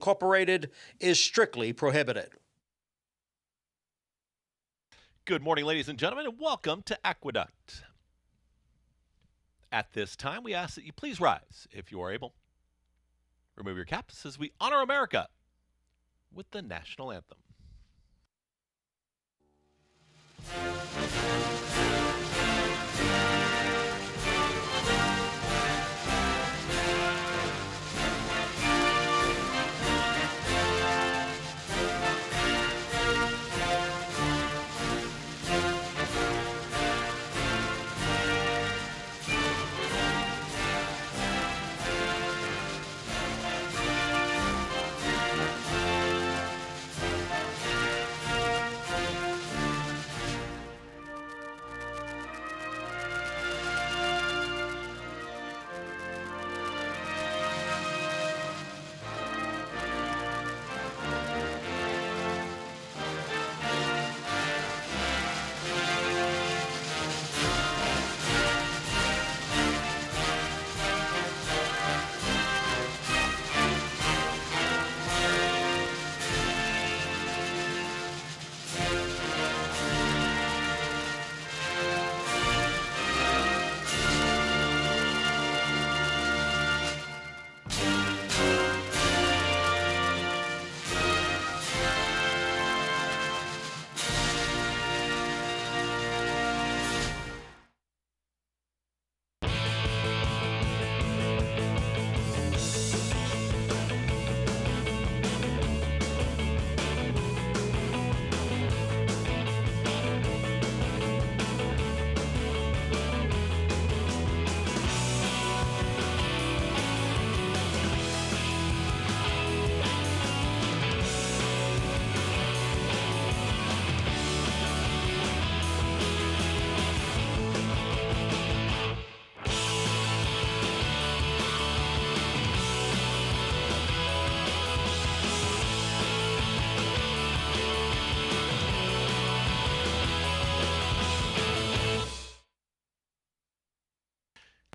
Incorporated is strictly prohibited. Good morning, ladies and gentlemen, and welcome to Aqueduct. At this time, we ask that you please rise, if you are able. Remove your caps as we honor America with the national anthem.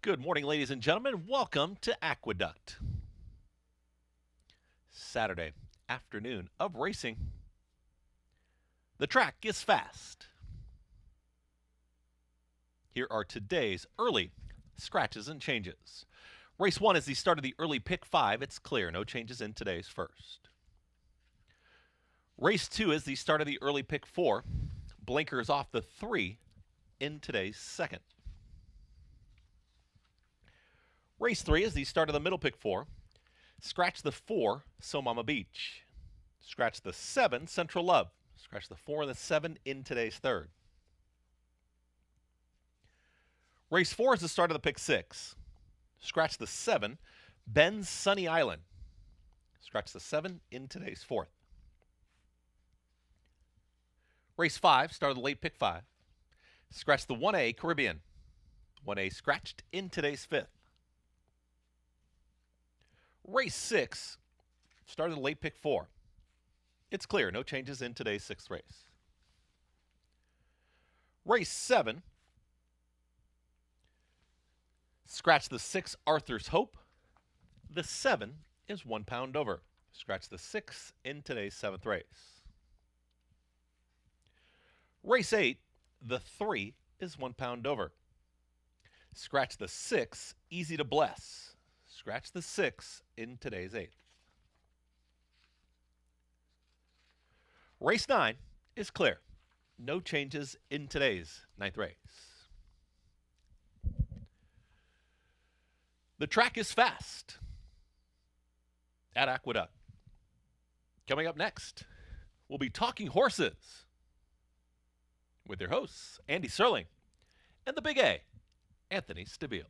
Good morning, ladies and gentlemen. Welcome to Aqueduct. Saturday afternoon of racing. The track is fast. Here are today's early scratches and changes. Race 1 is the start of the early pick 5. It's clear. No changes in today's first. Race 2 is the start of the early pick 4. Blinkers off the 3 in today's second. Race 3 is the start of the middle pick 4. Scratch the 4, So Mama Beach. Scratch the 7, Central Love. Scratch the 4 and the 7 in today's third. Race 4 is the start of the pick 6. Scratch the 7, Ben's Sunny Island. Scratch the 7 in today's fourth. Race 5, start of the late pick 5. Scratch the 1A, Caribbean. 1A scratched in today's fifth. Race 6, start of the late pick 4. It's clear, no changes in today's sixth race. Race 7, scratch the 6, Arthur's Hope. The 7 is 1 pound over. Scratch the 6 in today's seventh race. Race 8, the 3 is 1 pound over. Scratch the 6, Easy to Bless. Scratch the 6 in today's eighth. Race 9 is clear. No changes in today's ninth race. The track is fast at Aqueduct. Coming up next, we'll be talking horses with your hosts, Andy Serling and the Big A, Anthony Stabile.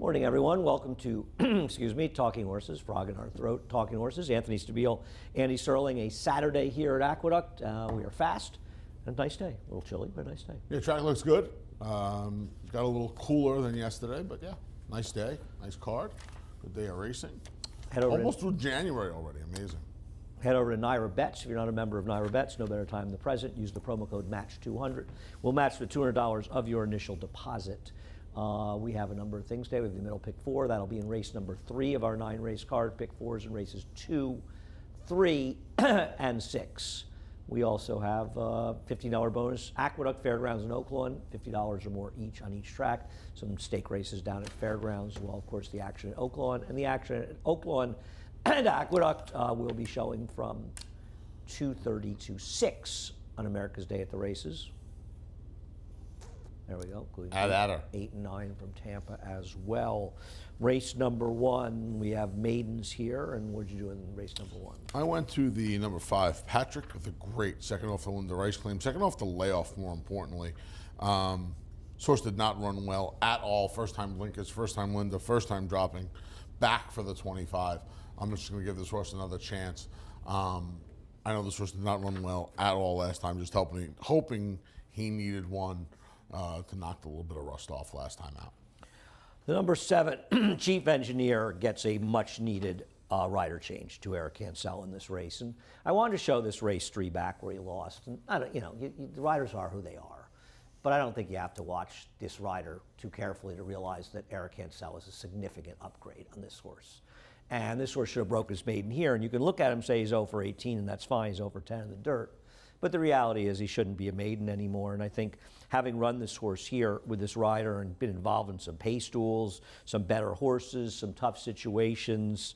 Morning, everyone. Welcome to, excuse me, Talking Horses, frog in our throat, Talking Horses. Anthony Stabile, Andy Serling, a Saturday here at Aqueduct. We are fast. A nice day. A little chilly, but a nice day. Yeah, track looks good. Got a little cooler than yesterday, but yeah, nice day, nice card. Good day of racing. Almost through January already, amazing. Head over to Naira Bets. If you're not a member of Naira Bets, no better time than the present. Use the promo code MATCH200. We'll match the $200 of your initial deposit. We have a number of things today. We have the middle pick 4. That'll be in race number 3 of our 9-race card. Pick 4s in races 2, 3, and 6. We also have a $15 bonus. Aqueduct, Fairgrounds, and Oaklawn, $50 or more each on each track. Some stake races down at Fairgrounds. Well, of course, the action at Oaklawn. And the action at Oaklawn and Aqueduct will be showing from 2:30 to 6 on America's Day at the Races. There we go. Add her. 8 and 9 from Tampa as well. Race number 1, we have maidens here. And what did you do in race number 1? I went to the number 5, Patrick, with a great second off the Linda Rice claim. Second off the layoff, more importantly. Source did not run well at all. First time Blinkers, first time Linda, first time dropping back for the 25. I'm just going to give this horse another chance. I know this horse did not run well at all last time, just hoping he needed one to knock a little bit of rust off last time out. The number 7, Chief Engineer, gets a much-needed rider change to Eric Cancel in this race. And I wanted to show this race 3 back where he lost. And I don't, the riders are who they are. But I don't think you have to watch this rider too carefully to realize that Eric Cancel is a significant upgrade on this horse. And this horse should have broke his maiden here. And you can look at him and say he's 0 for 18, and that's fine. He's 0 for 10 in the dirt. But the reality is he shouldn't be a maiden anymore. And I think having run this horse here with this rider and been involved in some pay stools, some better horses, some tough situations,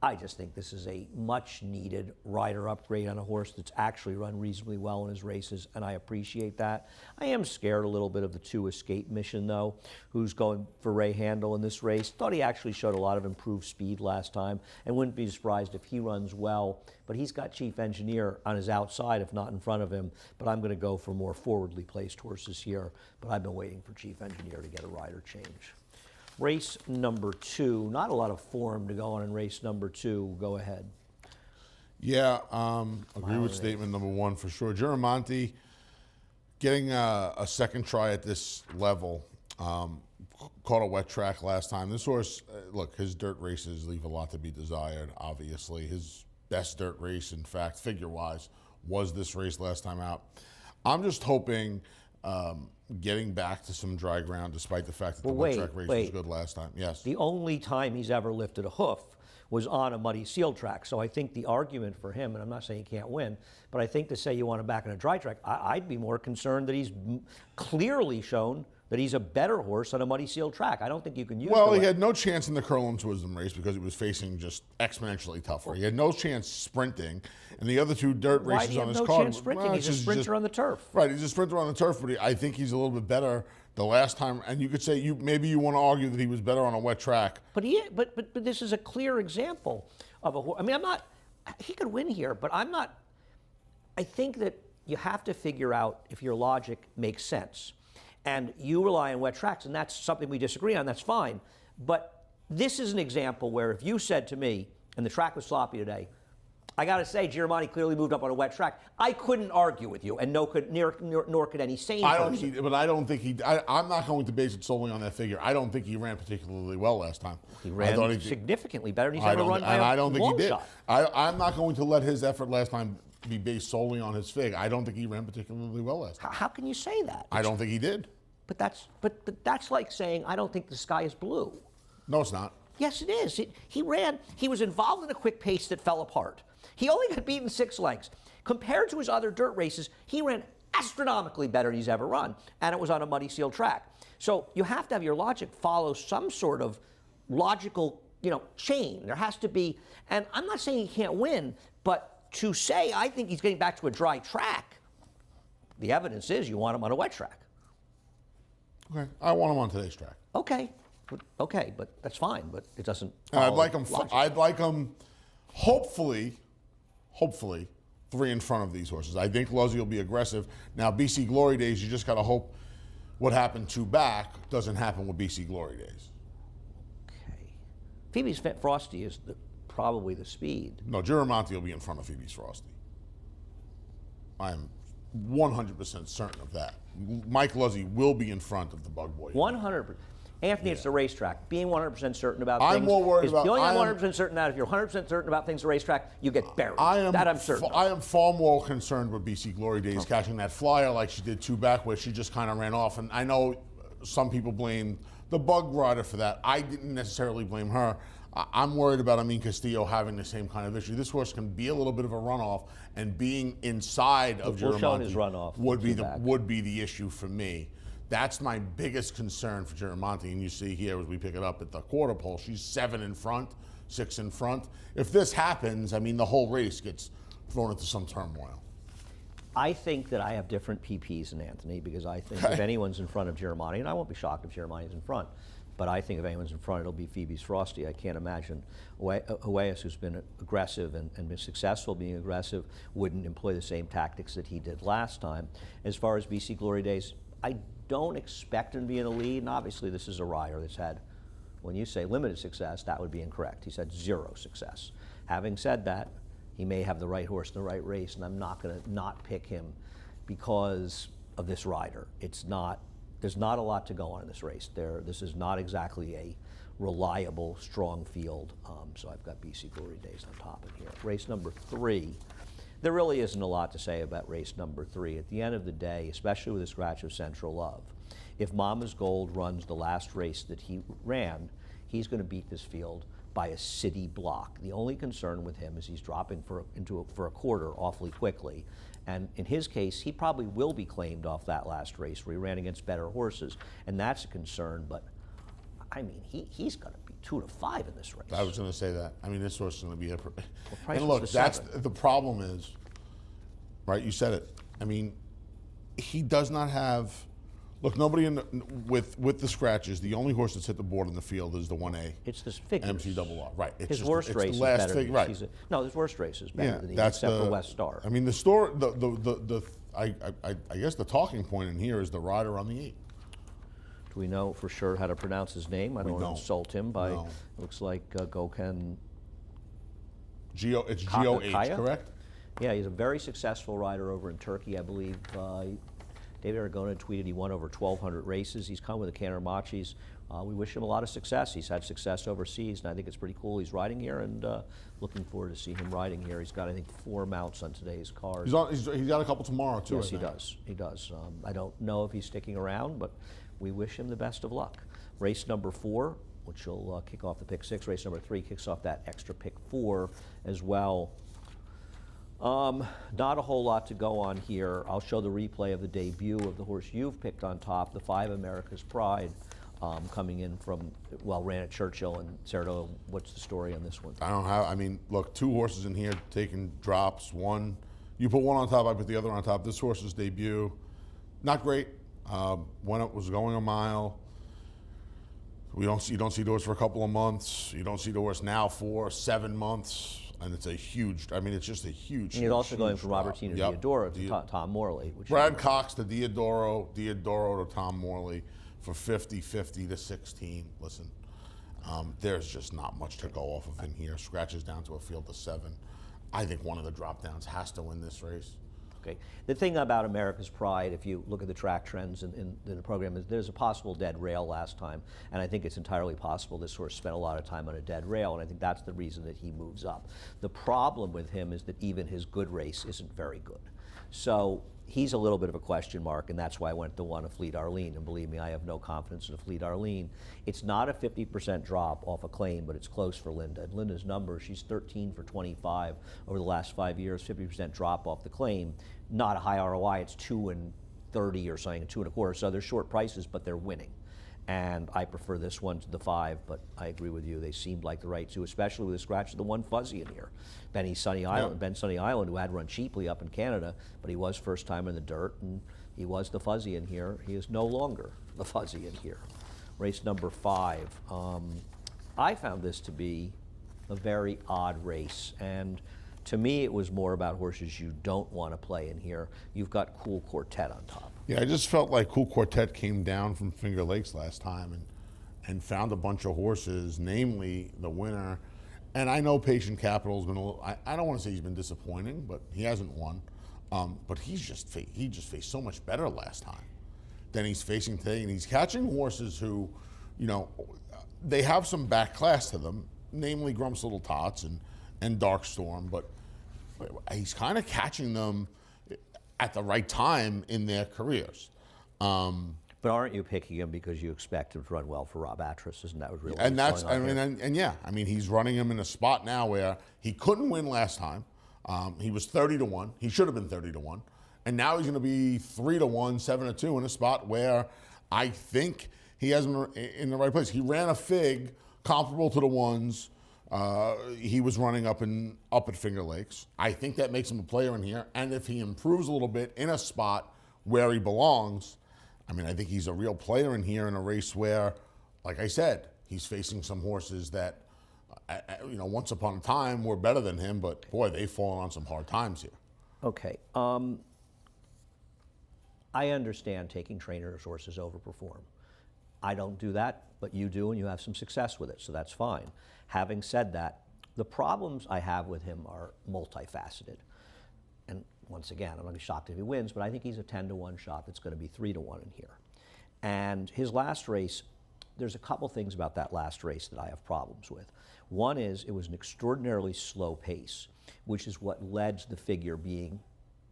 I just think this is a much-needed rider upgrade on a horse that's actually run reasonably well in his races, and I appreciate that. I am scared a little bit of the 2 Escape Mission, though, who's going for Ray Handel in this race. Thought he actually showed a lot of improved speed last time, and wouldn't be surprised if he runs well. But he's got Chief Engineer on his outside, if not in front of him. But I'm going to go for more forwardly placed horses here. But I've been waiting for Chief Engineer to get a rider change. Race number 2, not a lot of form to go on in race number 2. Go ahead. Yeah, agree with statement number 1 for sure. Giramonte getting a second try at this level. Caught a wet track last time. This horse, look, his dirt races leave a lot to be desired, obviously. His best dirt race, in fact, figure-wise, was this race last time out. I'm just hoping getting back to some dry ground, despite the fact that the wet track race was good last time. Yes. The only time he's ever lifted a hoof was on a muddy seal track. So I think the argument for him, and I'm not saying he can't win, but I think to say you want him back on a dry track, I'd be more concerned that he's clearly shown that he's a better horse on a muddy seal track. I don't think you can use. Well, he had no chance in the Curlin's Wisdom race because he was facing just exponentially tougher. He had no chance sprinting, and the other 2 dirt races on his card. Why do you have no chance sprinting? He's a sprinter on the turf. Right, he's a sprinter on the turf, but I think he's a little bit better the last time. And you could say maybe you want to argue that he was better on a wet track. But this is a clear example of a horse. I mean, he could win here, but I'm not. I think that you have to figure out if your logic makes sense. And you rely on wet tracks, and that's something we disagree on, that's fine. But this is an example where if you said to me, and the track was sloppy today, I got to say, Giramonte clearly moved up on a wet track. I couldn't argue with you, and nor could any sane person. But I don't think I'm not going to base it solely on that figure. I don't think he ran particularly well last time. He ran significantly better than he's ever run by I don't a think long he did. shot. I'm not going to let his effort last time be based solely on his fig. I don't think he ran particularly well last time. How can you say that? I don't think he did. But that's like saying I don't think the sky is blue. No, it's not. Yes, it is. He was involved in a quick pace that fell apart. He only got beaten 6 lengths. Compared to his other dirt races, he ran astronomically better than he's ever run, and it was on a muddy seal track. So you have to have your logic follow some sort of logical, chain. There has to be, and I'm not saying he can't win, but to say I think he's getting back to a dry track, the evidence is you want him on a wet track. Okay, I want him on today's track. Okay, but that's fine. But it doesn't. I'd like him. Hopefully, 3 in front of these horses. I think Luzzy will be aggressive. Now, BC Glory Days, you just got to hope what happened 2 back doesn't happen with BC Glory Days. Phoebe's Frosty is probably the speed. No, Giramonte will be in front of Phoebe's Frosty. I am 100% certain of that. Mike Luzzy will be in front of the Bug Boy. 100%. Anthony, it's the racetrack. Being 100% certain about I'm things. more worried about. The only I'm 100% certain that if you're 100% certain about things at the racetrack, you get buried. That I'm certain. I am far more concerned with BC Glory Days catching that flyer like she did 2 back, where she just kind of ran off. And I know some people blame the Bug rider for that. I didn't necessarily blame her. I'm worried about Amin Castillo having the same kind of issue. This horse can be a little bit of a runoff, and being inside of Giramonte Giramonte would be the issue for me. That's my biggest concern for Giramonte. And you see here as we pick it up at the quarter pole, she's 7 in front, 6 in front. If this happens, I mean, the whole race gets thrown into some turmoil. I think that I have different PPs than Anthony, because I think if anyone's in front of Giramonte, and I won't be shocked if Giramonte's in front, but I think if anyone's in front, it'll be Phoebe's Frosty. I can't imagine Huayas, who's been aggressive and been successful being aggressive, wouldn't employ the same tactics that he did last time. As far as BC Glory Days, I don't expect him to be in the lead, and obviously this is a rider that's had, when you say limited success, that would be incorrect. He's had 0 success. Having said that, he may have the right horse in the right race, and I'm not going to not pick him because of this rider. There's not a lot to go on in this race. This is not exactly a reliable, strong field, so I've got BC Glory Days on top of here. Race number 3. There really isn't a lot to say about race number 3. At the end of the day, especially with a scratch of Central Love, if Mama's Gold runs the last race that he ran, he's going to beat this field by a city block. The only concern with him is he's dropping for a quarter awfully quickly. And in his case, he probably will be claimed off that last race where he ran against better horses. And that's a concern, but I mean, he's going to be 2 to 5 in this race. I was going to say that. I mean, this horse is going to be price and look, was that's 7. the problem is, right? You said it. I mean, he does not have. Look, nobody with the scratches. The only horse that's hit the board in the field is the 1A. It's this figure. MC-RR. Right. It's His worst race is better than right. No, his worst race is better than that's except for West Star. I mean, the story. I guess the talking point in here is the rider on the 8. Do we know for sure how to pronounce his name? I don't want to insult him by. No. It looks like Gokhan. It's G-O-H, Kaya? correct? Yeah, he's a very successful rider over in Turkey, I believe. David Aragona tweeted he won over 1,200 races. He's come with the Canter Machis. We wish him a lot of success. He's had success overseas, and I think it's pretty cool he's riding here, and looking forward to see him riding here. He's got, I think, 4 mounts on today's card. He's got a couple tomorrow, too. Yes, he does. He does. I don't know if he's sticking around, but we wish him the best of luck. Race number 4, which will kick off the pick 6. Race number 3 kicks off that extra pick 4 as well. Not a whole lot to go on here. I'll show the replay of the debut of the horse you've picked on top, the 5 America's Pride, coming in from, ran at Churchill and Saratoga. What's the story on this one? I mean, look, 2 horses in here taking drops. One, you put one on top, I put the other on top. This horse's debut, not great. Was going a mile. You don't see the horse for a couple of months. You don't see the horse now for 7 months. And it's a huge, it's just a huge. And he's also going from Robertino Diodoro to Tom Morley. Brad Cox to Diodoro to Tom Morley for 50 to 16. Listen, there's just not much to go off of in here. Scratches down to a field of 7. I think one of the drop downs has to win this race. Okay. The thing about America's Pride, if you look at the track trends in the program, is there's a possible dead rail last time, and I think it's entirely possible this horse spent a lot of time on a dead rail, and I think that's the reason that he moves up. The problem with him is that even his good race isn't very good. So he's a little bit of a question mark, and that's why I went to 1 of Fleet Arlene, and believe me, I have no confidence in a Fleet Arlene. It's not a 50% drop off a claim, but it's close for Linda. And Linda's number, she's 13 for 25 over the last 5 years, 50% drop off the claim. Not a high ROI, it's 2 and 30 or something, 2 1/4. So they're short prices, but they're winning. And I prefer this one to the 5, but I agree with you. They seemed like the right 2, especially with the scratch of the 1 Fuzzy in here. Ben Sunny Island, who had run cheaply up in Canada, but he was first time in the dirt, and he was the Fuzzy in here. He is no longer the Fuzzy in here. Race number 5. I found this to be a very odd race, and to me, it was more about horses you don't want to play in here. You've got Cool Quartet on top. Yeah, I just felt like Cool Quartet came down from Finger Lakes last time, and and found a bunch of horses, namely the winner. And I know Patient Capital is going to. I don't want to say he's been disappointing, but he hasn't won. But he just faced so much better last time than he's facing today, and he's catching horses who, they have some back class to them, namely Grump's Little Tots and Dark Storm, but he's kind of catching them at the right time in their careers. But aren't you picking him because you expect him to run well for Rob Atras? Isn't that what really? And that's, going on here? I mean, he's running him in a spot now where he couldn't win last time. He was 30-1. He should have been 30-1, and now he's going to be 3-1, 7-2 in a spot where I think he has him in the right place. He ran a fig comparable to the ones he was running up at Finger Lakes. I think that makes him a player in here, and if he improves a little bit in a spot where he belongs, I mean, I think he's a real player in here in a race where, like I said, he's facing some horses that, once upon a time were better than him, but boy, they've fallen on some hard times here. Okay. I understand taking trainers' horses overperform. I don't do that, but you do, and you have some success with it, so that's fine. Having said that, the problems I have with him are multifaceted. And once again, I'm going to be shocked if he wins, but I think he's a 10-1 shot that's going to be 3-1 in here. And his last race, there's a couple things about that last race that I have problems with. One is it was an extraordinarily slow pace, which is what led to the figure being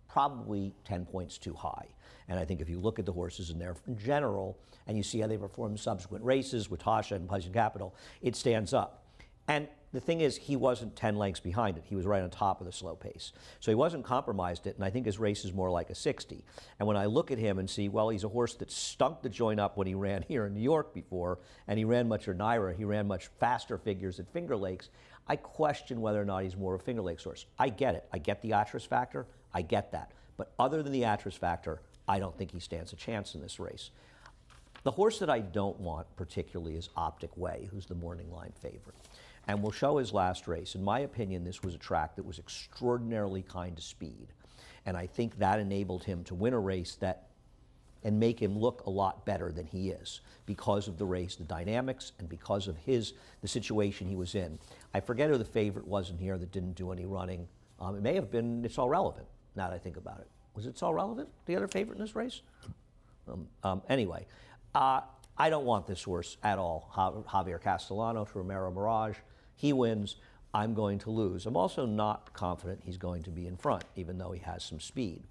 probably 10 points too high. And I think if you look at the horses in there in general, and you see how they perform in subsequent races with Tasha and Patient Capital, it stands up. And the thing is, he wasn't 10 lengths behind it. He was right on top of the slow pace. So he wasn't compromised it, and I think his race is more like a 60. And when I look at him and see, well, he's a horse that stunk the joint up when he ran here in New York before, and he ran much Naira, he ran much faster figures at Finger Lakes, I question whether or not he's more of a Finger Lakes horse. I get it. I get the Atras factor. I get that. But other than the Atras factor, I don't think he stands a chance in this race. The horse that I don't want particularly is Optic Way, who's the morning line favorite. And we'll show his last race. In my opinion, this was a track that was extraordinarily kind to speed. And I think that enabled him to win a race and make him look a lot better than he is because of the race, the dynamics, and because of the situation he was in. I forget who the favorite was in here that didn't do any running. It may have been It's All Relevant, now that I think about it. Was It's All Relevant the other favorite in this race? Anyway, I don't want this horse at all. Javier Castellano to Romero Mirage. He wins. I'm going to lose. I'm also not confident he's going to be in front, even though he has some speed.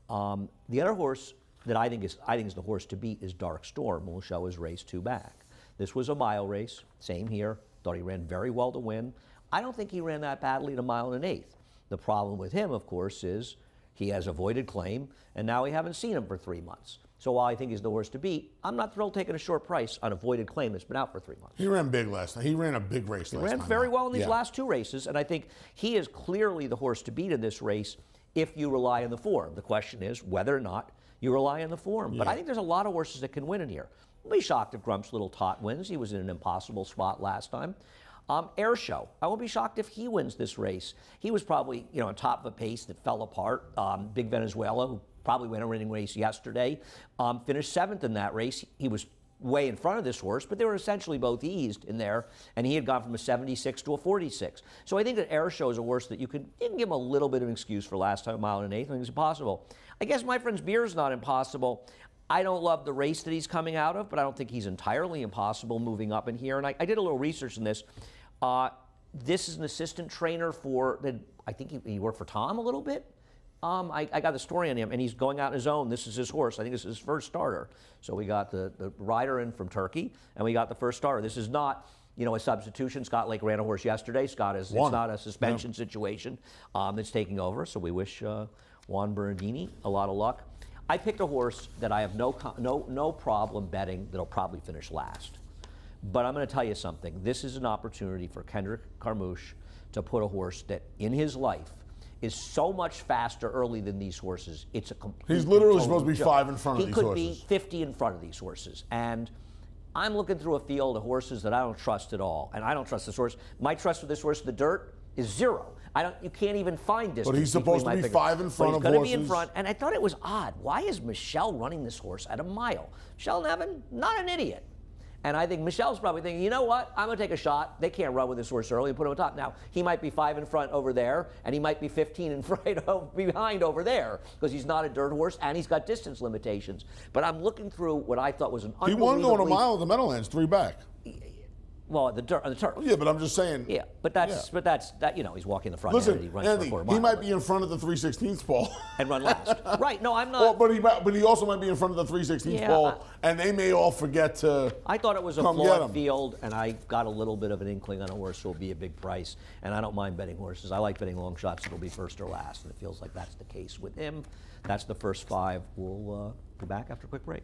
The other horse that I think is the horse to beat is Dark Storm. We'll show his race 2 back. This was a mile race. Same here. Thought he ran very well to win. I don't think he ran that badly at 1 1/8. The problem with him, of course, is he has avoided claim, and now we haven't seen him for 3 months. So while I think he's the horse to beat, I'm not thrilled taking a short price on avoided claim that's been out for 3 months. He ran big last night. He ran a big race last night. He ran very well in these last 2 races, and I think he is clearly the horse to beat in this race if you rely on the form. The question is whether or not you rely on the form. Yeah. But I think there's a lot of horses that can win in here. I'll be shocked if Grump's Little Tot wins. He was in an impossible spot last time. Air Show. I won't be shocked if he wins this race. He was probably, on top of a pace that fell apart. Big Venezuela, who probably went a winning race yesterday, finished 7th in that race. He was way in front of this horse, but they were essentially both eased in there, and he had gone from a 76 to a 46. So I think that Air Show is a horse that you can give him a little bit of an excuse for last time, 1 1/8. I think it's impossible. I guess My Friend's Beer's not impossible. I don't love the race that he's coming out of, but I don't think he's entirely impossible moving up in here. And I did a little research in this. This is an assistant trainer I think he worked for Tom a little bit. I got the story on him, and he's going out on his own. This is his horse. I think this is his first starter. So we got the rider in from Turkey, and we got the first starter. This is not, a substitution. Scott Lake ran a horse yesterday. It's not a suspension situation that's taking over. So we wish Juan Bernardini a lot of luck. I picked a horse that I have no problem betting that'll probably finish last. But I'm going to tell you something. This is an opportunity for Kendrick Carmouche to put a horse that, in his life, is so much faster early than these horses. It's a complete. He's literally supposed to be 5 in front of these horses. He could be 50 in front of these horses. And I'm looking through a field of horses that I don't trust at all. And I don't trust this horse. My trust for this horse in the dirt is 0. You can't even find distance. But he's supposed to be 5 in front of horses. He's going to be in front. And I thought it was odd. Why is Michelle running this horse at 1 mile? Michelle Nevin, not an idiot. And I think Michelle's probably thinking, you know what? I'm going to take a shot. They can't run with this horse early and put him on top. Now, he might be 5 in front over there, and he might be 15 in front behind over there because he's not a dirt horse and he's got distance limitations. But I'm looking through what I thought was an He won going a unbelievably... mile in the Meadowlands, 3 back. Well, on the turf. Yeah, but I'm just saying. Yeah, but that's you know, he's walking the front Listen, end and he runs Andy, for a quarter mile. he might be in front of the 3/16th pole. And run last. Right, no, I'm not. Well, but he also might be in front of the 3/16th Yeah, pole, and they may all forget to. I thought it was a come get flawed him. field, and I got a little bit of an inkling on a horse who will be a big price. And I don't mind betting horses. I like betting long shots that'll be first or last, and it feels like that's the case with him. That's the first 5. We'll be back after a quick break.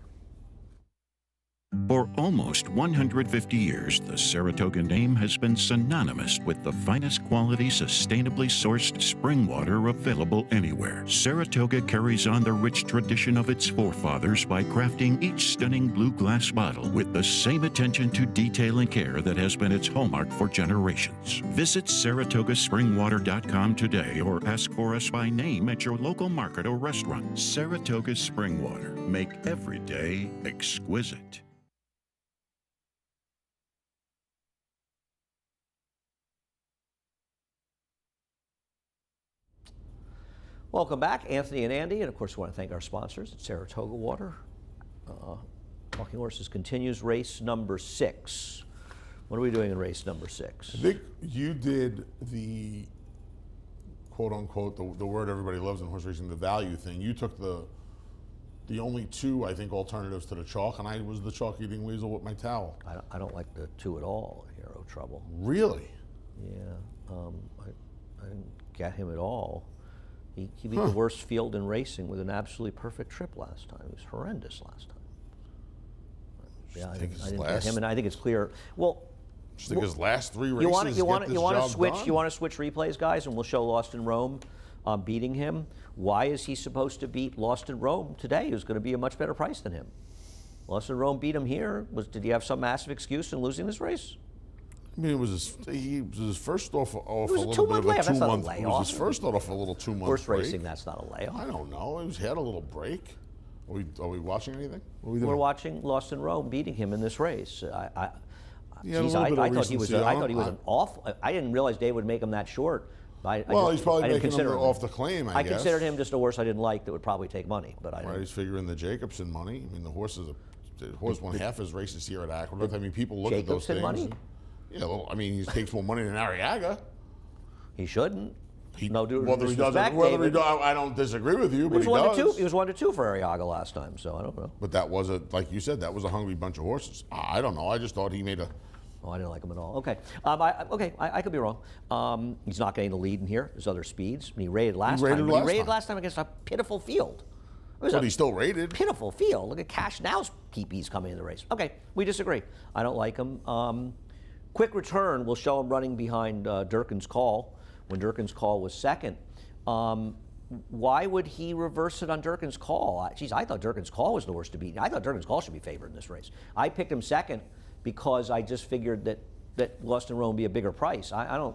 For almost 150 years, the Saratoga name has been synonymous with the finest quality, sustainably sourced spring water available anywhere. Saratoga carries on the rich tradition of its forefathers by crafting each stunning blue glass bottle with the same attention to detail and care that has been its hallmark for generations. Visit SaratogaSpringwater.com today or ask for us by name at your local market or restaurant. Saratoga Spring Water. Make every day exquisite. Welcome back, Anthony and Andy, and of course we want to thank our sponsors at Saratoga Water. Talking Horses continues race number 6. What are we doing in race number 6? I think you did the quote unquote the word everybody loves in horse racing, the value thing. You took the only 2 I think alternatives to the chalk, and I was the chalk eating weasel with my towel. I don't like the 2 at all. Hero Trouble. Really? Yeah, I didn't get him at all. He beat the worst field in racing with an absolutely perfect trip last time. It was horrendous last time. Yeah, I didn't get him, and I think it's clear. Well, I think his last 3 races. you want to switch? Done? You want to switch replays, guys, and we'll show Lost in Rome beating him. Why is he supposed to beat Lost in Rome today? Who's going to be a much better price than him? Lost in Rome beat him here. Did he have some massive excuse in losing this race? I mean, it was his first off a was a little bit of a layoff. That's not a 2-month. It layoff. was his first off a little 2-month Horse break. racing, that's not a layoff. I don't know. He had a little break. Are we watching anything? What are we doing? We're watching Lost in Rome beating him in this race. I thought he was an awful. I didn't realize Dave would make him that short. He's probably making him off the claim. I guess. Considered him just a horse I didn't like that would probably take money, but I. Right, he's figuring the Jacobson money. I mean, the horse won half his races here at Aqueduct. I mean, people look at those things. Money? Yeah, well, I mean, he takes more money than Arriaga. He shouldn't. Whether he does, I don't disagree with you, but he does. He was 1-2 for Arriaga last time, so I don't know. But that was like you said, that was a hungry bunch of horses. I don't know. I just thought he made a. Oh, I didn't like him at all. Okay, I could be wrong. He's not getting the lead in here. There's other speeds. He rated last time. He rated last time against a pitiful field. But he's still rated. Pitiful field. Look at Cash Now's keepies coming in the race. Okay, we disagree. I don't like him. Quick Return will show him running behind Durkin's Call when Durkin's Call was second. Why would he reverse it on Durkin's Call? I thought Durkin's Call was the worst to beat. I thought Durkin's Call should be favored in this race. I picked him second because I just figured that Lost in Rome would be a bigger price. I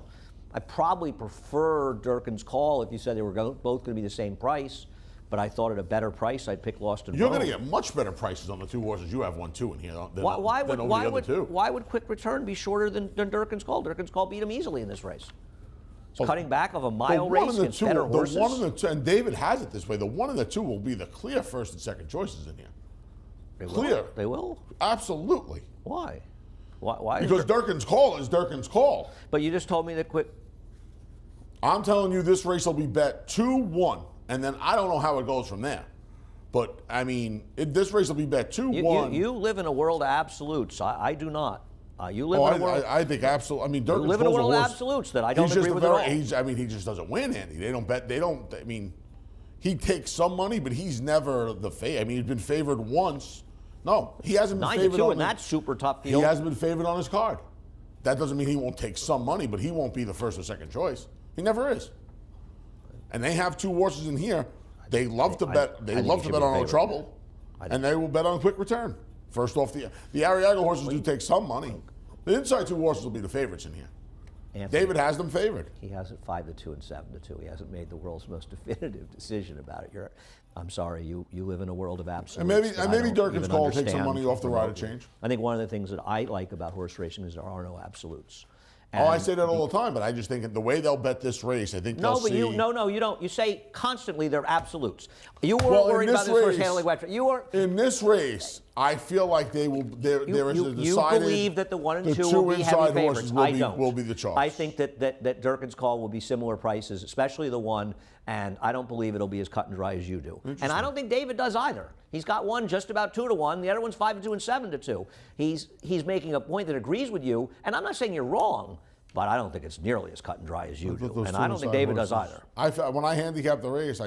probably prefer Durkin's Call if you said they were both going to be the same price. But I thought at a better price, I'd pick Lost in Rome. You're going to get much better prices on the 2 horses you have 1-2 in here than why the other 2. Why would Quick Return be shorter than Durkin's Call? Durkin's Call beat him easily in this race. It's cutting back of a mile race against better horses. The 1 and the 2, and David has it this way. The 1 and the 2 will be the clear first and second choices in here. Clear. They will? Absolutely. Why? Why? Because Durkin's Call is Durkin's Call. But you just told me that Quick. I'm telling you, this race will be bet 2-1, and then I don't know how it goes from there. But, I mean, this race will be bet 2-1. You live in a world of absolutes. I do not. You live in a world. I think absolutely. I mean, Durkin's you live in a world of absolutes that I don't agree with at all. I mean, he just doesn't win, Andy. They don't bet. I mean, he takes some money, but he's never the favorite. I mean, he's been favored once. No, he hasn't been favored. 9-2 in that super tough field. He hasn't been favored on his card. That doesn't mean he won't take some money, but he won't be the first or second choice. He never is. And they have 2 horses in here. They love to bet. They love to bet on No Trouble, and they will bet on Quick Return. First off, the Arriaga horses do take some money. The inside 2 horses will be the favorites in here. Anthony, David has them favored. he has it 5-2 and 7-2. He hasn't made the world's most definitive decision about it. I'm sorry, you live in a world of absolutes. And maybe Durkin's call will take some money off the rider change. I think one of the things that I like about horse racing is there are no absolutes. I say that all the time, but I just think the way they'll bet this race, I think they'll see. No, you don't. You say constantly they're absolutes. You weren't worried about this horse handling wet track. You were. In this race, I feel like they will. There is a decided. You believe that the 1 and 2 will be heavy favorites. I don't. Will be the chalk. I think that Durkin's call will be similar prices, especially the 1, and I don't believe it'll be as cut and dry as you do. And I don't think David does either. He's got one just about 2-1. The other one's 5-2 and 7-2. He's making a point that agrees with you, and I'm not saying you're wrong. But I don't think it's nearly as cut and dry as you do, and I don't think David does either. When I handicapped the race,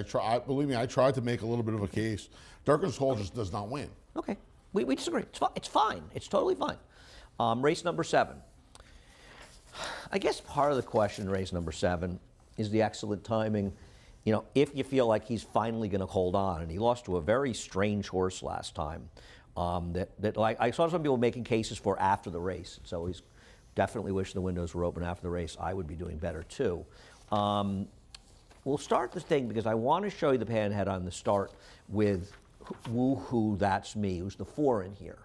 believe me, I tried to make a little bit of a case. Durkin's call just does not win. Okay, we disagree. It's fine. It's totally fine. Race number 7. I guess part of the question in race number 7 is the excellent timing. You know, if you feel like he's finally going to hold on, and he lost to a very strange horse last time, like I saw some people making cases for after the race. So he's definitely wish the windows were open after the race. I would be doing better too. We'll start this thing because I want to show you the panhead on the start with Woohoo That's Me, who's the 4 in here.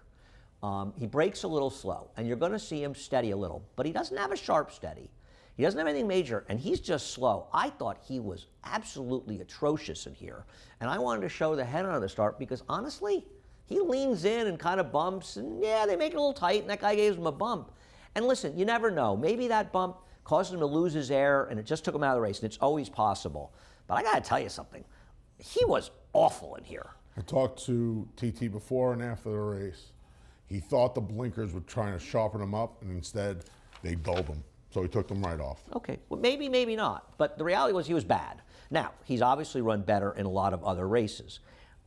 He breaks a little slow, and you're going to see him steady a little, but he doesn't have a sharp steady. He doesn't have anything major, and he's just slow. I thought he was absolutely atrocious in here, and I wanted to show the head on the start because honestly, he leans in and kind of bumps, and yeah, they make it a little tight, and that guy gave him a bump. And listen, you never know. Maybe that bump caused him to lose his air, and it just took him out of the race, and it's always possible. But I got to tell you something. He was awful in here. I talked to TT before and after the race. He thought the blinkers were trying to sharpen him up, and instead they dulled him. So he took them right off. Okay, well, maybe not. But the reality was he was bad. Now, he's obviously run better in a lot of other races.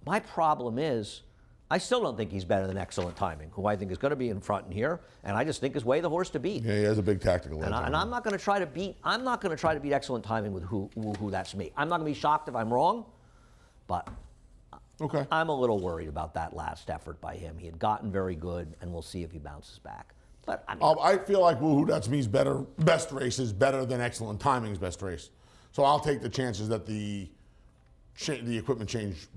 My problem is, I still don't think he's better than Excellent Timing, who I think is going to be in front in here, and I just think is way the horse to beat. Yeah, he has a big tactical edge. And I'm not going to try to beat. I'm not going to try to beat Excellent Timing with who That's Me. I'm not going to be shocked if I'm wrong, but okay. I'm a little worried about that last effort by him. He had gotten very good, and we'll see if he bounces back. But I mean, I feel like Woohoo That's Me's best race is better than Excellent Timing's best race. So I'll take the chances that the equipment change.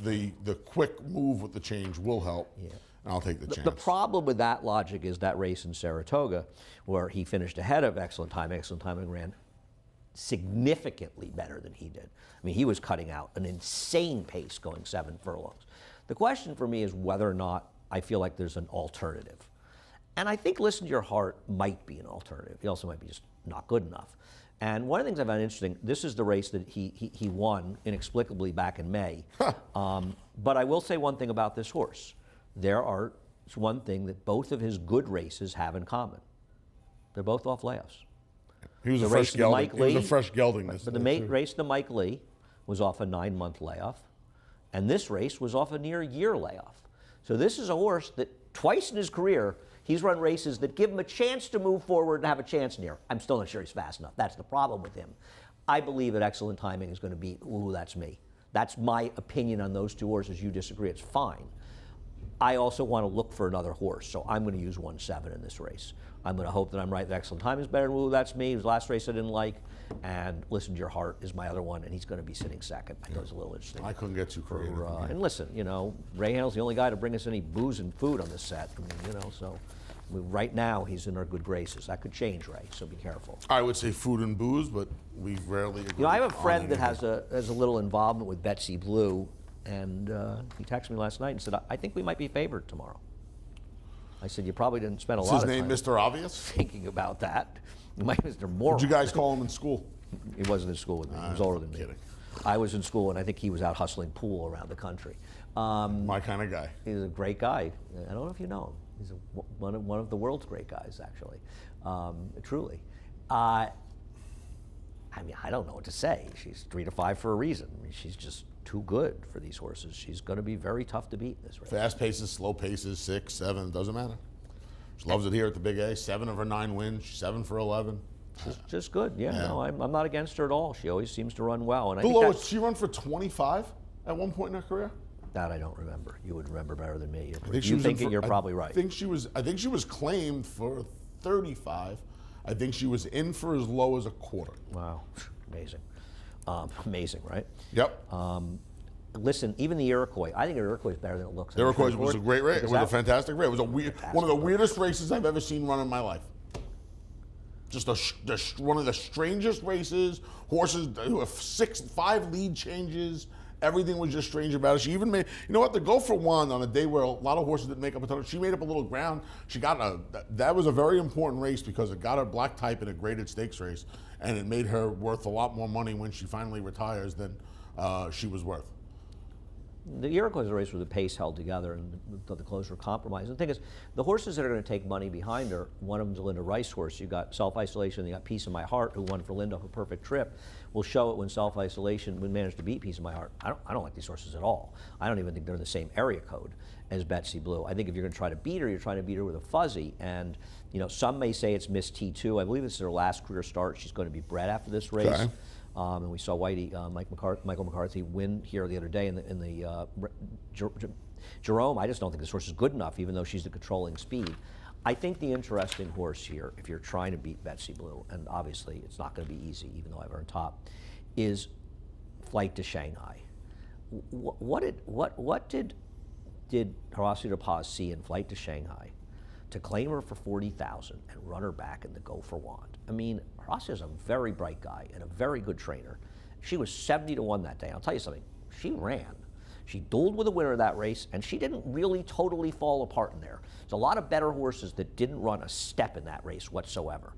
The quick move with the change will help, and I'll take the chance. The problem with that logic is that race in Saratoga, where he finished ahead of Excellent Timing. Excellent Timing ran significantly better than he did. I mean, he was cutting out an insane pace going 7 furlongs. The question for me is whether or not I feel like there's an alternative. And I think Listen to Your Heart might be an alternative. He also might be just not good enough. And one of the things I found interesting, this is the race that he won inexplicably back in May. But I will say one thing about this horse. It's one thing that both of his good races have in common. They're both off layoffs. He was a fresh gelding. But the race to Mike Lee was off a 9-month layoff. And this race was off a near year layoff. So this is a horse that twice in his career, he's run races that give him a chance to move forward and have a chance near. I'm still not sure he's fast enough. That's the problem with him. I believe that Excellent Timing is going to beat Ooh, That's Me. That's my opinion on those two horses. You disagree, it's fine. I also want to look for another horse, so I'm going to use 1-7 in this race. I'm going to hope that I'm right that Excellent Timing is better than Ooh, That's Me. His last race I didn't like. And Listen to Your Heart is my other one, and he's going to be sitting second. I thought it was a little interesting. I couldn't get too creative. And listen, Ray Handel's the only guy to bring us any booze and food on this set. I mean, so right now he's in our good graces. That could change, Ray, so be careful. I would say food and booze, but we rarely agree. I have a friend that has a little involvement with Betsy Blue, and he texted me last night and said, I think we might be favored tomorrow. I said, you probably didn't spend a lot of time. Is his name Mr. Obvious? Thinking about that. You might Mr. Moral. Did you guys call him in school? He wasn't in school with me. He was older than me. Kidding. I was in school, and I think he was out hustling pool around the country. My kind of guy. He's a great guy. I don't know if you know him. He's one of the world's great guys, actually. Truly. I mean, I don't know what to say. She's 3 to 5 for a reason. I mean, she's just too good for these horses. She's going to be very tough to beat in this race. Fast paces, slow paces, 6, 7, doesn't matter. She loves it here at the Big A. 7 of her 9 wins. 7 for 11. She's just good. Yeah. No, I'm not against her at all. She always seems to run well. And she run for 25 at one point in her career? That I don't remember. You would remember better than me. You're probably right. I think she was claimed for 35. I think she was in for as low as a quarter. Wow, amazing. Amazing, right? Yep. Listen, even the Iroquois, I think Iroquois is better than it looks. The Iroquois was a great race. It was a fantastic race. It was one of the race. weirdest races I've ever seen run in my life. Just one of the strangest races. Horses, 5 lead changes. Everything was just strange about it. She even made, you know what, to go for one on a day where a lot of horses didn't make up a ton, she made up a little ground. She got that was a very important race because it got her black type in a graded stakes race, and it made her worth a lot more money when she finally retires than she was worth. The Iroquois is a race where the pace held together and the clothes were compromised. And the thing is, the horses that are going to take money behind her, one of them's a Linda Rice horse. You got Self-Isolation, you got Peace of My Heart, who won for Linda for Perfect Trip. Will show it when Self-Isolation would manage to beat Peace of My Heart. I don't like these horses at all. I don't even think they're in the same area code as Betsy Blue. I think if you're going to try to beat her, you're trying to beat her with a fuzzy. And you know, some may say it's Miss T2. I believe this is her last career start. She's going to be bred after this race. Okay. And we saw Whitey, Michael McCarthy win here the other day in the Jerome. I just don't think this horse is good enough, even though she's the controlling speed. I think the interesting horse here, if you're trying to beat Betsy Blue, and obviously it's not going to be easy, even though I've earned top, is Flight to Shanghai. What did Horacio de Paz see in Flight to Shanghai to claim her for $40,000 and run her back in the Go for Wand? I mean, Horacio's a very bright guy and a very good trainer. She was 70-1 that day. I'll tell you something. She ran. She dueled with the winner of that race, and she didn't really totally fall apart in there. There's a lot of better horses that didn't run a step in that race whatsoever.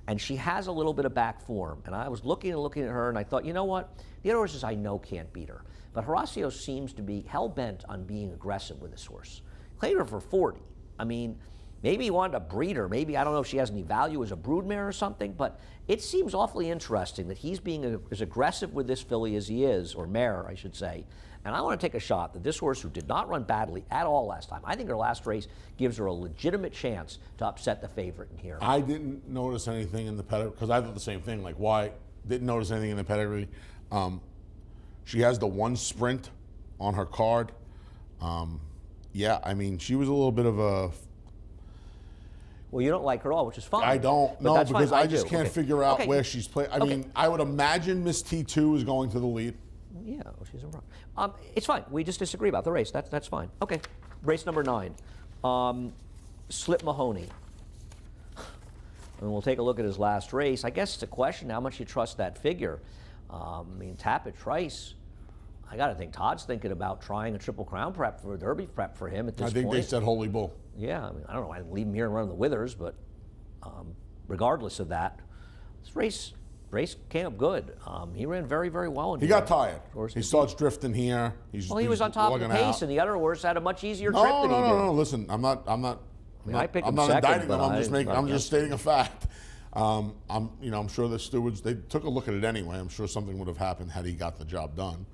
And she has a little bit of back form. And I was looking at her, and I thought, you know what? The other horses I know can't beat her. But Horacio seems to be hell-bent on being aggressive with this horse. Claimed her for 40. I mean, maybe he wanted to breed her. Maybe, I don't know if she has any value as a broodmare or something, but it seems awfully interesting that he's being as aggressive with this filly as he is, or mare, I should say. And I want to take a shot that this horse, who did not run badly at all last time, I think her last race gives her a legitimate chance to upset the favorite in here. I didn't notice anything in the pedigree, because I thought the same thing, like why didn't notice anything in the pedigree. She has the one sprint on her card. Yeah, I mean, she was a little bit of a... Well, you don't like her at all, which is fine. I don't, But no, that's because fine. I just can't figure out where she's playing. I mean, I would imagine Miss T2 is going to the lead. Yeah, well, she's a run. It's fine. We just disagree about the race. That's fine. Okay, race number 9. Slip Mahoney. And we'll take a look at his last race. I guess it's a question how much you trust that figure. I mean, Tapit Trice, I got to think Todd's thinking about trying a Triple Crown prep for a Derby prep for him at this point. I think they said Holy Bull. Yeah, I mean, I don't know. I'd leave him here and run the Withers, but regardless of that, this race came up good. He ran very, very well. In He got tired. He starts drifting here. Well, he was on top of the pace, and the other horse had a much easier trip than he did. No. Listen, I'm not I picked him not second, indicting them. but I'm just stating a fact. I'm sure the stewards, they took a look at it anyway. I'm sure something would have happened had he got the job done.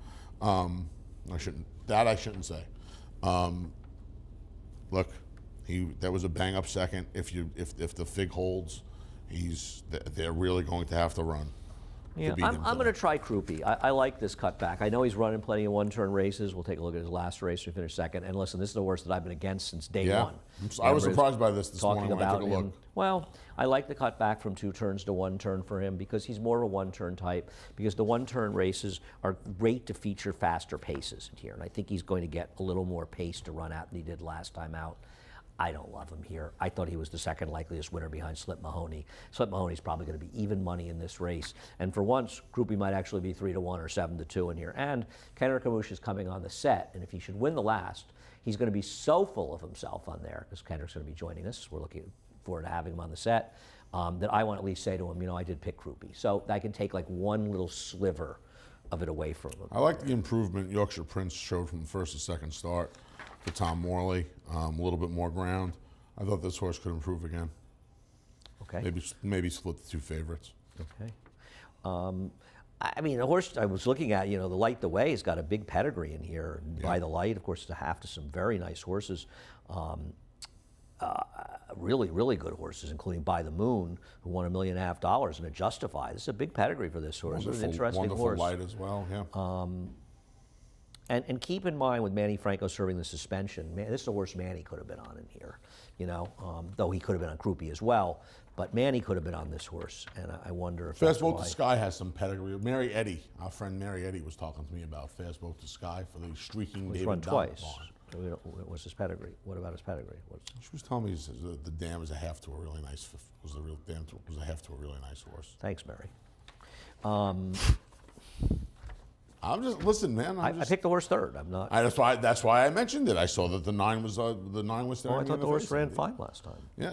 I shouldn't say. Look, that was a bang up second. If the fig holds, they're really going to have to run. Yeah, I'm going to try Krupe. I like this cutback. I know he's running plenty of one-turn races. We'll take a look at his last race. We finished second. And listen, this is the horse that I've been against since day one. I was surprised by this morning when I took a look. Well, I like the cutback from 2 turns to 1 turn for him because he's more of a one-turn type, because the one-turn races are great to feature faster paces in here. And I think he's going to get a little more pace to run out than he did last time out. I don't love him here. I thought he was the second likeliest winner behind Slip Mahoney. Slip Mahoney's probably going to be even money in this race. And for once, Krupe might actually be 3-1 or 7-2 in here. And Kendrick Camus is coming on the set. And if he should win the last, he's going to be so full of himself on there, because Kendrick's going to be joining us. We're looking forward to having him on the set, that I want to at least say to him, I did pick Krupe. So I can take like one little sliver of it away from him. I like the improvement Yorkshire Prince showed from the first to second start for Tom Morley. A little bit more ground. I thought this horse could improve again. Okay. Maybe split the 2 favorites. Okay. I mean, the horse I was looking at, the Light the Way has got a big pedigree in here. Yeah. By the Light, of course, is a half to some very nice horses. Really, really good horses, including By the Moon, who won $1.5 million, and a Justify. This is a big pedigree for this horse. It was an interesting wonderful horse. Light as well, yeah. And keep in mind with Manny Franco serving the suspension, man, this is the worst Manny could have been on in here, though he could have been on Croupi as well. But Manny could have been on this horse, and I wonder if Fast Boat to Sky has some pedigree. Mary Eddy, our friend Mary Eddy, was talking to me about Fast Boat to Sky for the streaking He's David run Dunn twice. barn. So what's his pedigree? What about his pedigree? She was telling me the dam is a half to a really nice. Was the real dam was a half to a really nice horse. Thanks, Mary. I'm just listen, man. I picked the horse third. I'm not. That's why I mentioned it. I saw that the 9 was Oh, staring I me thought in the horse face. ran fine last time. Yeah.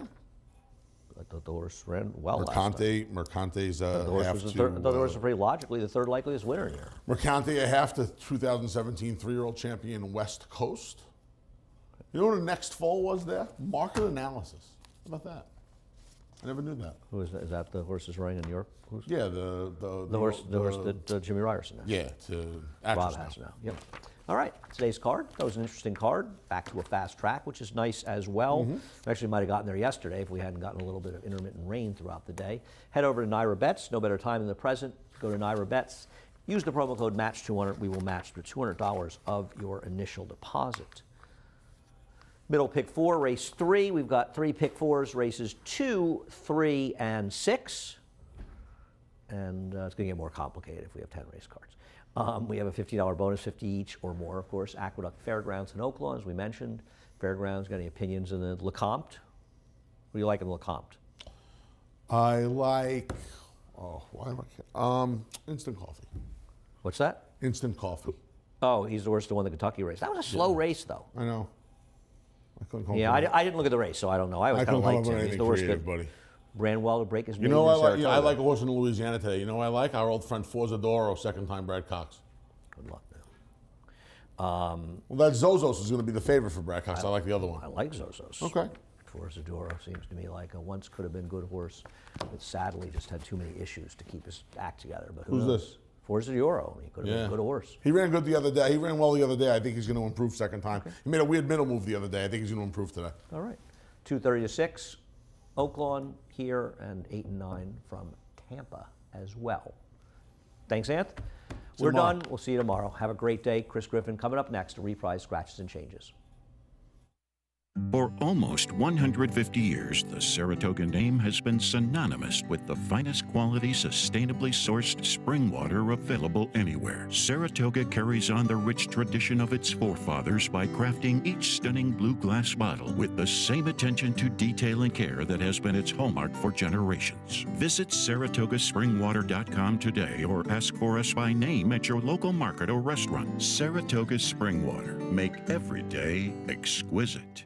I thought the horse ran well last time. Mercante's The horse half was the to. third, I thought the horse was pretty logically the third likeliest winner here. Mercante a half to 2017 3-year-old champion West Coast. You know what the next foal was there? Market analysis. How about that? I never knew that. Who is that? Is that the horse that's running in Europe? Yeah, the horse that Jimmy Ryerson has. Yeah, to Rob actress has now. now. Yep. All right, today's card. That was an interesting card. Back to a fast track, which is nice as well. We actually might have gotten there yesterday if we hadn't gotten a little bit of intermittent rain throughout the day. Head over to Naira Bets. No better time than the present. Go to Naira Bets. Use the promo code MATCH200. We will match for $200 of your initial deposit. Middle pick 4, race 3. We've got 3 pick 4s, races 2, 3, and 6. And it's going to get more complicated if we have 10 race cards. We have a $50 bonus, 50 each or more, of course. Aqueduct Fairgrounds in Oaklawn, as we mentioned. Fairgrounds, got any opinions in the Lecomte? What do you like in the Lecomte? I like, instant coffee. What's that? Instant coffee. Oh, he's the worst to win the Kentucky race. That was a slow race, though. I know. I couldn't come Yeah, up with I didn't look at the race, so I don't know. I was I kind of couldn't come liked up with him. He's anything the worst creative, that buddy. ran well to break his You name know, in Saratoga. I like a horse in Louisiana today. You know, I like our old friend Forzadoro, second-time Brad Cox. Good luck, man. Well, that Zozos is going to be the favorite for Brad Cox. I like the other one. I like Zozos. Okay. Forzadoro seems to me like a once could have been good horse, but sadly just had too many issues to keep his act together. But Who's knows? this? Forzadoro. He could have been a good horse. He ran good the other day. He ran well the other day. I think he's going to improve second time. He made a weird middle move the other day. I think he's going to improve today. All right. 2:30 to 6, Oaklawn here, and 8 and 9 from Tampa as well. Thanks, Anth. We're tomorrow. done. We'll see you tomorrow. Have a great day. Chris Griffin coming up next to reprise Scratches and Changes. For almost 150 years, the Saratoga name has been synonymous with the finest quality, sustainably sourced spring water available anywhere. Saratoga carries on the rich tradition of its forefathers by crafting each stunning blue glass bottle with the same attention to detail and care that has been its hallmark for generations. Visit SaratogaSpringwater.com today or ask for us by name at your local market or restaurant. Saratoga Spring Water. Make every day exquisite.